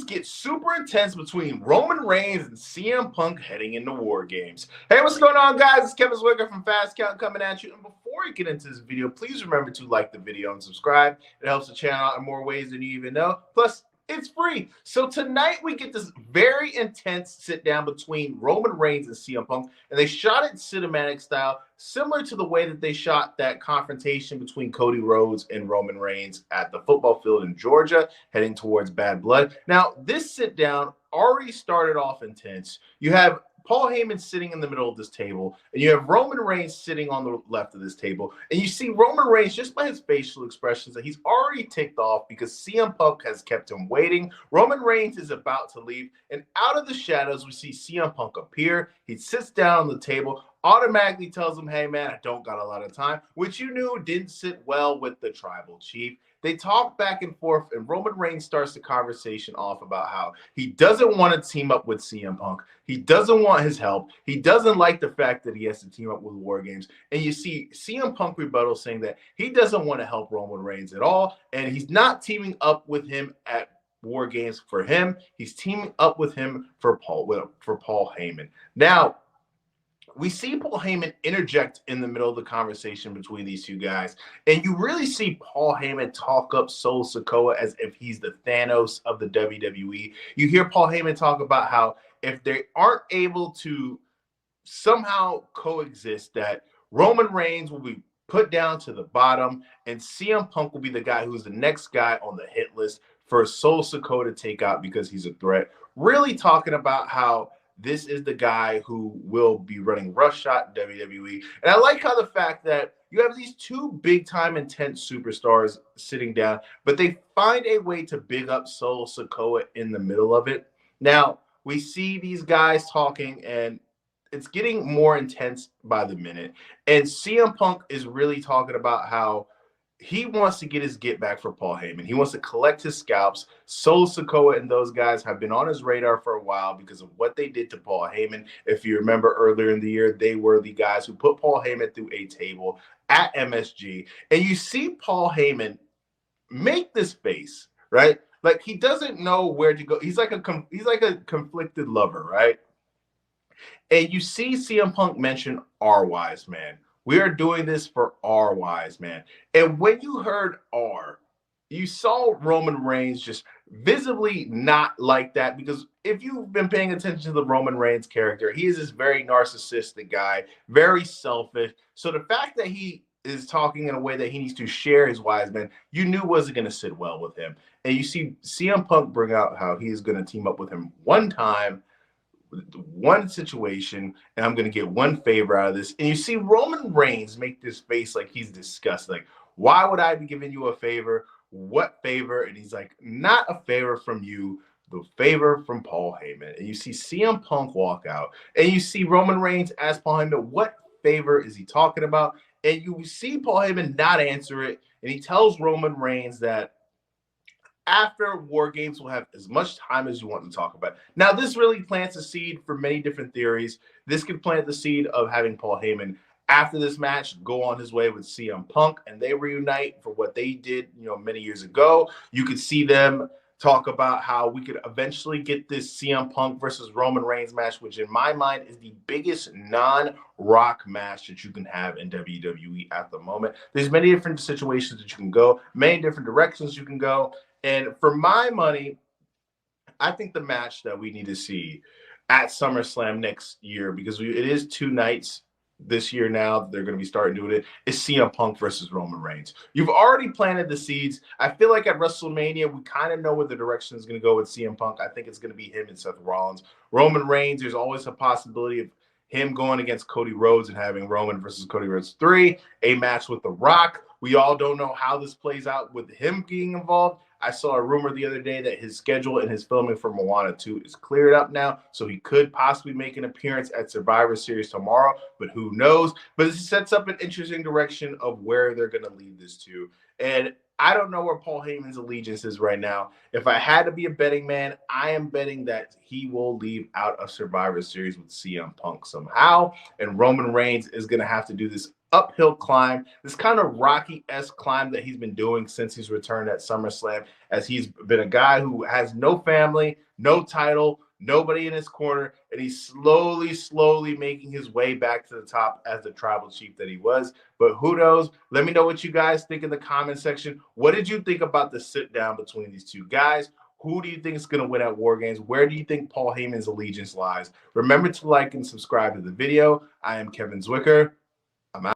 get super intense between Roman Reigns and CM Punk heading into War Games. Hey, what's going on, guys? It's Kevin Zwicker from Fast Count coming at you. And before you get into this video, please remember to like the video and subscribe. It helps the channel out in more ways than you even know. Plus, it's free. So tonight we get this very intense sit down between Roman Reigns and CM Punk, and they shot it cinematic style, similar to the way that they shot that confrontation between Cody Rhodes and Roman Reigns at the football field in Georgia, heading towards Bad Blood. Now, this sit down already started off intense. You have Paul Heyman sitting in the middle of this table, and you have Roman Reigns sitting on the left of this table. And you see Roman Reigns, just by his facial expressions, that he's already ticked off because CM Punk has kept him waiting. Roman Reigns is about to leave, and out of the shadows, we see CM Punk appear. He sits down on the table, automatically tells him, hey, man, I don't got a lot of time, which you knew didn't sit well with the tribal chief. They talk back and forth, and Roman Reigns starts the conversation off about how he doesn't want to team up with CM Punk. He doesn't want his help. He doesn't like the fact that he has to team up with War Games. And you see CM Punk rebuttal saying that he doesn't want to help Roman Reigns at all, and he's not teaming up with him at War Games for him. He's teaming up with him for Paul Heyman. Now, we see Paul Heyman interject in the middle of the conversation between these two guys, and you really see Paul Heyman talk up Solo Sikoa as if he's the Thanos of the WWE. You hear Paul Heyman talk about how if they aren't able to somehow coexist, that Roman Reigns will be put down to the bottom, and CM Punk will be the guy who's the next guy on the hit list for Solo Sikoa to take out because he's a threat. Really talking about how this is the guy who will be running roughshod WWE. And I like how the fact that you have these two big-time intense superstars sitting down, but they find a way to big up Solo Sikoa in the middle of it. Now, we see these guys talking, and it's getting more intense by the minute. And CM Punk is really talking about how he wants to get his get back for Paul Heyman. He wants to collect his scalps. Solo Sikoa and those guys have been on his radar for a while because of what they did to Paul Heyman. If you remember earlier in the year, they were the guys who put Paul Heyman through a table at MSG. And you see Paul Heyman make this face, right? Like he doesn't know where to go. He's like a conflicted lover, right? And you see CM Punk mention our wise man. We are doing this for our wise man. And when you heard R, you saw Roman Reigns just visibly not like that, because if you've been paying attention to the Roman Reigns character, he is this very narcissistic guy, very selfish. So the fact that he is talking in a way that he needs to share his wise man, you knew wasn't going to sit well with him. And you see CM Punk bring out how he is going to team up with him one time, one situation, and I'm going to get one favor out of this. And you see Roman Reigns make this face like he's disgusted. Like, why would I be giving you a favor? What favor? And he's like, not a favor from you, the favor from Paul Heyman. And you see CM Punk walk out, and you see Roman Reigns ask Paul Heyman, what favor is he talking about? And you see Paul Heyman not answer it, and he tells Roman Reigns that after War Games, we'll have as much time as you want to talk about. Now, this really plants a seed for many different theories. This could plant the seed of having Paul Heyman, after this match, go on his way with CM Punk, and they reunite for what they did, many years ago. You could see them talk about how we could eventually get this CM Punk versus Roman Reigns match, which in my mind is the biggest non-Rock match that you can have in WWE at the moment. There's many different situations that you can go, many different directions you can go. And for my money, I think the match that we need to see at SummerSlam next year, because it is 2 nights this year now, they're going to be starting doing it, is CM Punk versus Roman Reigns. You've already planted the seeds. I feel like at WrestleMania, we kind of know where the direction is going to go with CM Punk. I think it's going to be him and Seth Rollins. Roman Reigns, there's always a possibility of him going against Cody Rhodes and having Roman versus Cody Rhodes 3, a match with The Rock. We all don't know how this plays out with him being involved. I saw a rumor the other day that his schedule and his filming for Moana 2 is cleared up now, so he could possibly make an appearance at Survivor Series tomorrow, but who knows? But it sets up an interesting direction of where they're going to lead this to. And I don't know where Paul Heyman's allegiance is right now. If I had to be a betting man, I am betting that he will leave out of Survivor Series with CM Punk somehow, and Roman Reigns is going to have to do this uphill climb, this kind of Rocky-esque climb that he's been doing since he's returned at SummerSlam, as he's been a guy who has no family, no title, nobody in his corner, and he's slowly making his way back to the top as the tribal chief that he was. But who knows? Let me know what you guys think in the comment section. What did you think about the sit down between these two guys? Who do you think is going to win at War Games? Where do you think Paul Heyman's allegiance lies? Remember to like and subscribe to the video. I am Kevin Zwicker.